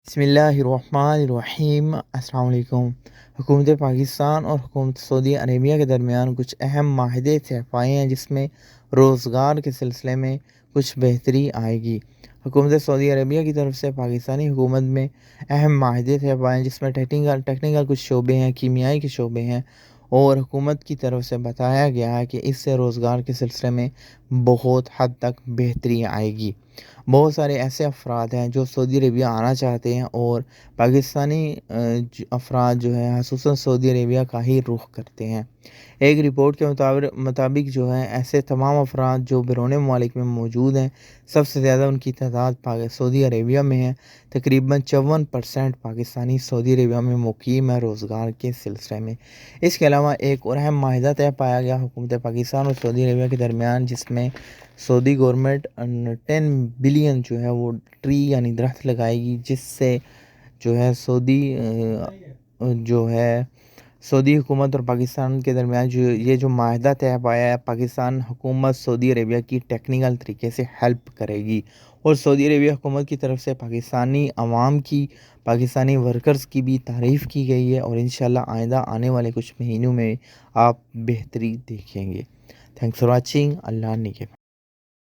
بسم اللہ الرحمن الرحیم۔ السلام علیکم۔ حکومت پاکستان اور حکومت سعودی عربیہ کے درمیان کچھ اہم معاہدے طے پائے ہیں، جس میں روزگار کے سلسلے میں کچھ بہتری آئے گی۔ حکومت سعودی عربیہ کی طرف سے پاکستانی حکومت میں اہم معاہدے طے پائے ہیں، جس میں ٹیکنیکل کچھ شعبے ہیں، کیمیائی کے شعبے ہیں، اور حکومت کی طرف سے بتایا گیا ہے کہ اس سے روزگار کے سلسلے میں بہت حد تک بہتری آئے گی۔ بہت سارے ایسے افراد ہیں جو سعودی عربیہ آنا چاہتے ہیں، اور پاکستانی افراد جو ہیں خصوصاً سعودی عربیہ کا ہی رخ کرتے ہیں۔ ایک رپورٹ کے مطابق جو ہے ایسے تمام افراد جو بیرون ممالک میں موجود ہیں، سب سے زیادہ ان کی تعداد سعودی عربیہ میں ہے۔ تقریباً 54% پاکستانی سعودی عربیہ میں مقیم ہے روزگار کے سلسلے میں۔ اس کے علاوہ ایک اور اہم معاہدہ طے پایا گیا حکومت پاکستان اور سعودی عربیہ کے درمیان، جس میں سعودی گورنمنٹ 10 بلین جو ہے وہ ٹری یعنی درخت لگائے گی، جس سے جو ہے سعودی حکومت اور پاکستان کے درمیان جو معاہدہ طے پایا ہے، پاکستان حکومت سعودی عربیہ کی ٹیکنیکل طریقے سے ہیلپ کرے گی، اور سعودی عربیہ حکومت کی طرف سے پاکستانی عوام کی، پاکستانی ورکرز کی بھی تعریف کی گئی ہے، اور انشاءاللہ آئندہ آنے والے کچھ مہینوں میں آپ بہتری دیکھیں گے۔ Thanks for watching. اللہ نگہبان۔